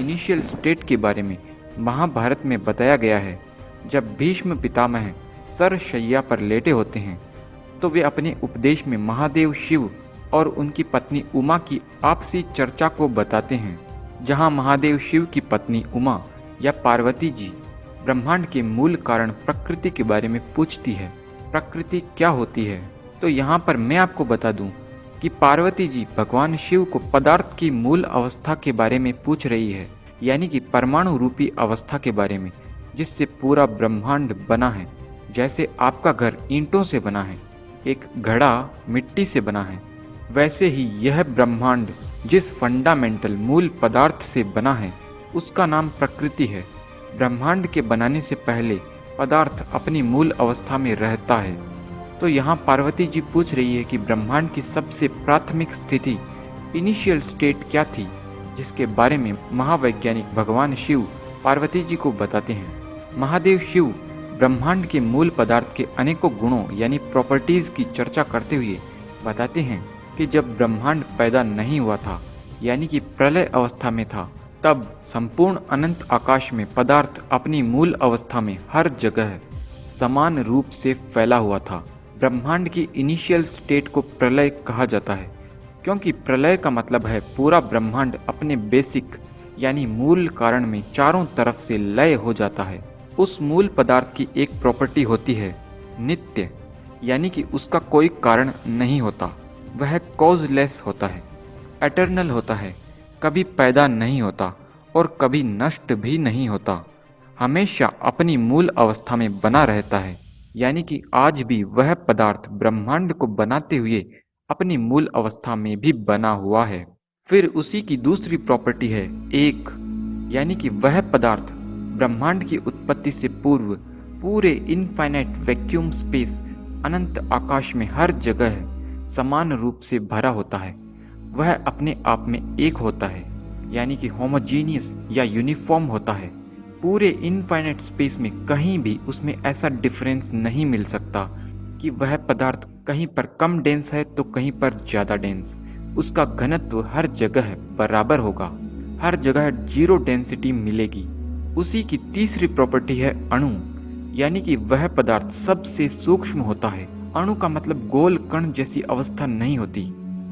Initial state के बारे में महाभारत में बताया गया है। जब भीष्म पितामह सरशय्या पर लेटे होते हैं तो वे अपने उपदेश में महादेव शिव और उनकी पत्नी उमा की आपसी चर्चा को बताते हैं, जहां महादेव शिव की पत्नी उमा या पार्वती जी ब्रह्मांड के मूल कारण प्रकृति के बारे में पूछती है। प्रकृति क्या होती है? तो यहाँ पर मैं आपको बता दूं कि पार्वती जी भगवान शिव को पदार्थ की मूल अवस्था के बारे में पूछ रही है, यानी कि परमाणु रूपी अवस्था के बारे में, जिससे पूरा ब्रह्मांड बना है। जैसे आपका घर ईंटों से बना है, एक घड़ा मिट्टी से बना है, वैसे ही यह ब्रह्मांड जिस फंडामेंटल मूल पदार्थ से बना है उसका नाम प्रकृति है। ब्रह्मांड के बनाने से पहले पदार्थ अपनी मूल अवस्था में रहता है। तो यहाँ पार्वती जी पूछ रही है कि ब्रह्मांड की सबसे प्राथमिक स्थिति इनिशियल स्टेट क्या थी, जिसके बारे में महावैज्ञानिक भगवान शिव पार्वती जी को बताते हैं। महादेव शिव ब्रह्मांड के मूल पदार्थ के अनेकों गुणों यानी प्रॉपर्टीज की चर्चा करते हुए बताते हैं कि जब ब्रह्मांड पैदा नहीं हुआ था, यानी कि प्रलय अवस्था में था, तब संपूर्ण अनंत आकाश में पदार्थ अपनी मूल अवस्था में हर जगह समान रूप से फैला हुआ था। ब्रह्मांड की इनिशियल स्टेट को प्रलय कहा जाता है, क्योंकि प्रलय का मतलब है पूरा ब्रह्मांड अपने बेसिक यानी मूल कारण में चारों तरफ से लय हो जाता है। उस मूल पदार्थ की एक प्रॉपर्टी होती है नित्य, यानी कि उसका कोई कारण नहीं होता, वह कॉजलेस होता है, एटर्नल होता है, कभी पैदा नहीं होता और कभी नष्ट भी नहीं होता, हमेशा अपनी मूल अवस्था में बना रहता है। यानी कि आज भी वह पदार्थ ब्रह्मांड को बनाते हुए अपनी मूल अवस्था में भी बना हुआ है। फिर उसी की दूसरी प्रॉपर्टी है एक, यानी कि वह पदार्थ ब्रह्मांड की उत्पत्ति से पूर्व पूरे इनफाइनाइट वैक्यूम स्पेस अनंत आकाश में हर जगह समान रूप से भरा होता है। वह अपने आप में एक होता है, यानी कि होमोजीनियस या यूनिफॉर्म होता है। पूरे इनफाइनाइट स्पेस में कहीं भी उसमें ऐसा डिफरेंस नहीं मिल सकता कि वह पदार्थ कहीं पर कम डेंस है तो कहीं पर ज्यादा डेंस। उसका घनत्व हर जगह बराबर होगा, हर जगह जीरो डेंसिटी मिलेगी। उसी की तीसरी प्रॉपर्टी है अणु, यानी कि वह पदार्थ सबसे सूक्ष्म होता है। अणु का मतलब गोल कण जैसी अवस्था नहीं होती,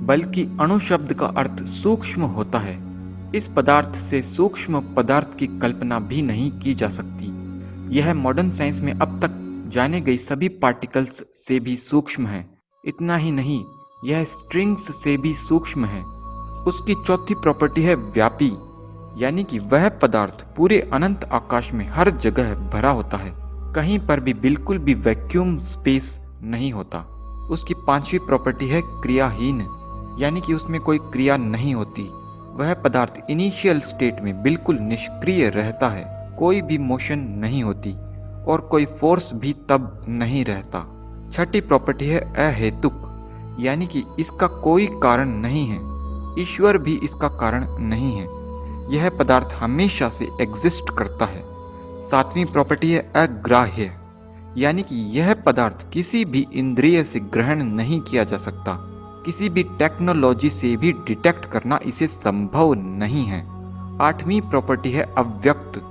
बल्कि अणु शब्द का अर्थ सूक्ष्म होता है। इस पदार्थ से सूक्ष्म पदार्थ की कल्पना भी नहीं की जा सकती। यह मॉडर्न साइंस में अब तक जाने गई सभी पार्टिकल्स से भी सूक्ष्म है। इतना ही नहीं, यह स्ट्रिंग्स से भी सूक्ष्म है। उसकी चौथी प्रॉपर्टी है व्यापी, यानी कि वह पदार्थ पूरे अनंत आकाश में हर जगह भरा होता है, कहीं पर भी बिल्कुल भी वैक्यूम स्पेस नहीं होता। उसकी पांचवी प्रॉपर्टी है क्रियाहीन, यानी कि उसमें कोई क्रिया नहीं होती। वह पदार्थ इनिशियल स्टेट में बिल्कुल निष्क्रिय रहता है, कोई भी मोशन नहीं होती और कोई फोर्स भी तब नहीं रहता। छठी प्रॉपर्टी है अहेतुक, यानी कि इसका कोई कारण नहीं है, ईश्वर भी इसका कारण नहीं है। यह पदार्थ हमेशा से एग्जिस्ट करता है। सातवीं प्रॉपर्टी है अग्राह्य, यानी कि यह पदार्थ किसी भी इंद्रिय से ग्रहण नहीं किया जा सकता, किसी भी टेक्नोलॉजी से भी डिटेक्ट करना इसे संभव नहीं है। आठवीं प्रॉपर्टी है अव्यक्त,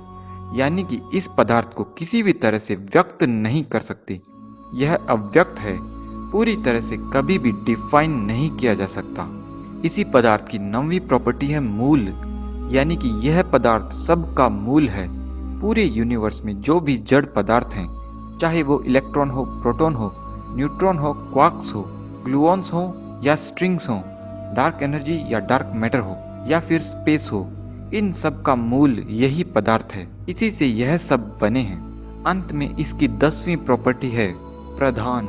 यानी कि इस पदार्थ को किसी भी तरह से व्यक्त नहीं कर सकते। यह अव्यक्त है, पूरी तरह से कभी भी डिफाइन नहीं किया जा सकता। इसी पदार्थ की नौवीं प्रॉपर्टी है मूल, यानी कि यह पदार्थ सबका मूल है। पूरे यूनिवर्स में जो भी जड़ पदार्थ हैं, चाहे वो इलेक्ट्रॉन हो, प्रोटॉन हो, न्यूट्रॉन हो, क्वार्क्स हो, ग्लूऑन्स हो या स्ट्रिंग्स हो, डार्क एनर्जी या डार्क मैटर हो या फिर स्पेस हो, इन सब का मूल यही पदार्थ है। इसी से यह सब बने हैं। अंत में इसकी 10वीं प्रॉपर्टी है प्रधान,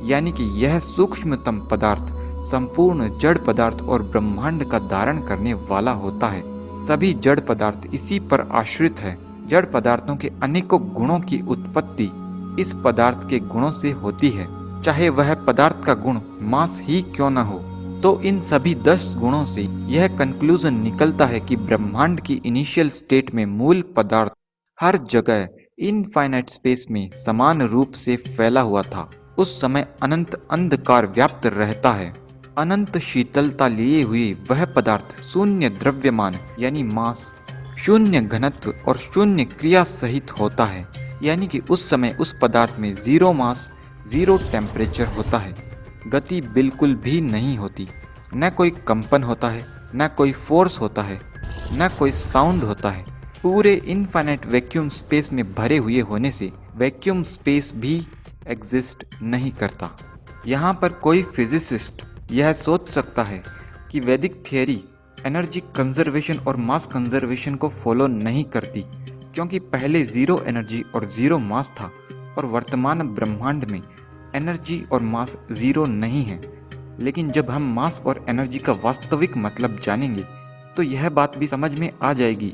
यानी कि यह सूक्ष्मतम पदार्थ संपूर्ण जड़ पदार्थ और ब्रह्मांड का धारण करने वाला होता है। सभी जड़ पदार्थ इसी पर आश्रित है। जड़ पदार्थों के अनेकों गुणों की उत्पत्ति इस पदार्थ के गुणों से होती है, चाहे वह पदार्थ का गुण मास ही क्यों न हो। तो इन सभी 10 गुणों से यह कंक्लूजन निकलता है कि ब्रह्मांड की इनिशियल स्टेट में मूल पदार्थ हर जगह इनफाइनाइट स्पेस में समान रूप से फैला हुआ था। उस समय अनंत अंधकार व्याप्त रहता है। अनंत शीतलता लिए हुए वह पदार्थ शून्य द्रव्यमान यानी मास शून्य घनत्व और शून्य क्रिया सहित होता है, यानी कि उस समय उस पदार्थ में जीरो मास, जीरो टेम्परेचर होता है, गति बिल्कुल भी नहीं होती, न कोई कंपन होता है, न कोई फोर्स होता है, न कोई साउंड होता है। पूरे इनफाइनाइट वैक्यूम स्पेस में भरे हुए होने से वैक्यूम स्पेस भी एग्जिस्ट नहीं करता। यहाँ पर कोई फिजिसिस्ट यह सोच सकता है कि वैदिक थियरी एनर्जी कंजर्वेशन और मास कंजर्वेशन को फॉलो नहीं करती, क्योंकि पहले जीरो एनर्जी और जीरो मास था और वर्तमान ब्रह्मांड में एनर्जी और मास जीरो नहीं है। लेकिन जब हम मास और एनर्जी का वास्तविक मतलब जानेंगे तो यह बात भी समझ में आ जाएगी।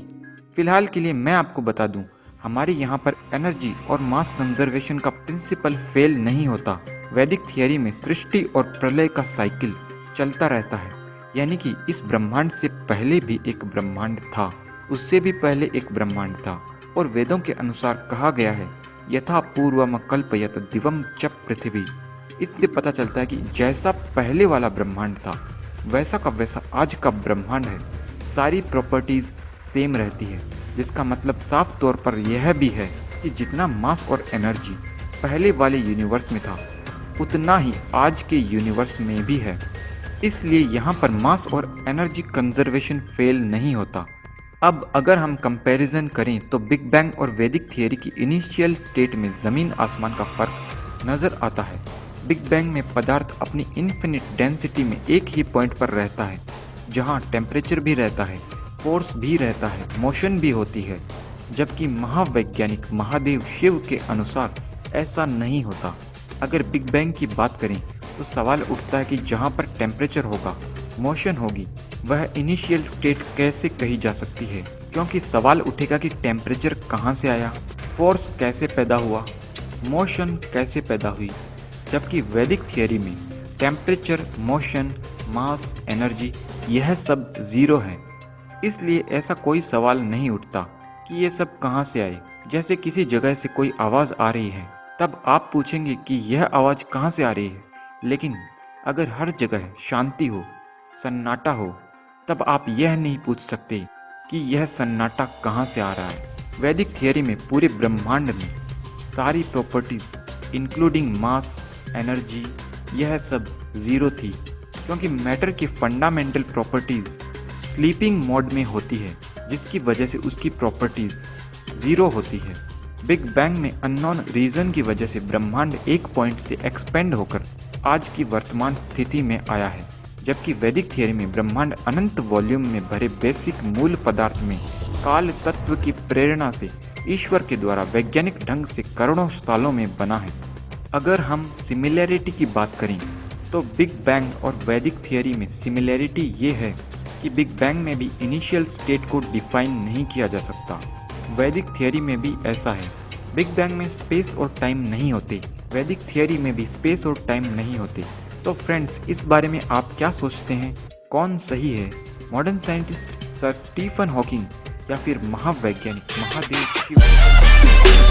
फिलहाल के लिए मैं आपको बता दूं, हमारे यहाँ पर एनर्जी और मास कंजर्वेशन का प्रिंसिपल फेल नहीं होता। वैदिक थियरी में सृष्टि और प्रलय का साइकिल चलता रहता है, यानी कि इस ब्रह्मांड से पहले भी एक ब्रह्मांड था, उससे भी पहले एक ब्रह्मांड था, और वेदों के अनुसार कहा गया है यथा पूर्वम कल्पयत दिवम च पृथ्वी। इससे पता चलता है कि जैसा पहले वाला ब्रह्मांड था वैसा का वैसा आज का ब्रह्मांड है, सारी प्रॉपर्टीज सेम रहती है, जिसका मतलब साफ तौर पर यह भी है कि जितना मास और एनर्जी पहले वाले यूनिवर्स में था उतना ही आज के यूनिवर्स में भी है। इसलिए यहाँ पर मास और एनर्जी कंजर्वेशन फेल नहीं होता। अब अगर हम कंपैरिजन करें तो बिग बैंग और वैदिक थियरी की इनिशियल स्टेट में ज़मीन आसमान का फर्क नज़र आता है। बिग बैंग में पदार्थ अपनी इन्फिनिट डेंसिटी में एक ही पॉइंट पर रहता है, जहाँ टेम्परेचर भी रहता है, फोर्स भी रहता है, मोशन भी होती है, जबकि महावैज्ञानिक महादेव शिव के अनुसार ऐसा नहीं होता। अगर बिग बैंग की बात करें तो सवाल उठता है कि जहाँ पर टेम्परेचर होगा, मोशन होगी, वह इनिशियल स्टेट कैसे कही जा सकती है, क्योंकि सवाल उठेगा कि टेम्परेचर कहाँ से आया, फोर्स कैसे पैदा हुआ, मोशन कैसे पैदा हुई। जबकि वैदिक थियरी में टेम्परेचर, मोशन, मास, एनर्जी यह सब जीरो है, इसलिए ऐसा कोई सवाल नहीं उठता कि ये सब कहाँ से आए। जैसे किसी जगह से कोई आवाज़ आ रही है, तब आप पूछेंगे कि यह आवाज़ कहाँ से आ रही है, लेकिन अगर हर जगह शांति हो, सन्नाटा हो, तब आप यह नहीं पूछ सकते कि यह सन्नाटा कहाँ से आ रहा है। वैदिक थियरी में पूरे ब्रह्मांड में सारी प्रॉपर्टीज इंक्लूडिंग मास, एनर्जी, यह सब जीरो थी, क्योंकि मैटर की फंडामेंटल प्रॉपर्टीज स्लीपिंग मोड में होती है, जिसकी वजह से उसकी प्रॉपर्टीज जीरो होती है। बिग बैंग में अननोन रीजन की वजह से ब्रह्मांड एक पॉइंट से एक्सपेंड होकर आज की वर्तमान स्थिति में आया है, जबकि वैदिक थियरी में ब्रह्मांड अनंत वॉल्यूम में भरे बेसिक मूल पदार्थ में काल तत्व की प्रेरणा से ईश्वर के द्वारा वैज्ञानिक ढंग से करोड़ों सालों में बना है। अगर हम सिमिलैरिटी की बात करें तो बिग बैंग और वैदिक थियरी में सिमिलैरिटी ये है कि बिग बैंग में भी इनिशियल स्टेट को डिफाइन नहीं किया जा सकता। वैदिक थियरी में भी ऐसा है। बिग बैंग में स्पेस और टाइम नहीं होते, वैदिक थियरी में भी स्पेस और टाइम नहीं होते। तो फ्रेंड्स, इस बारे में आप क्या सोचते हैं, कौन सही है, modern scientist sir Stephen Hawking या फिर महावैज्ञानिक महादेव शिव?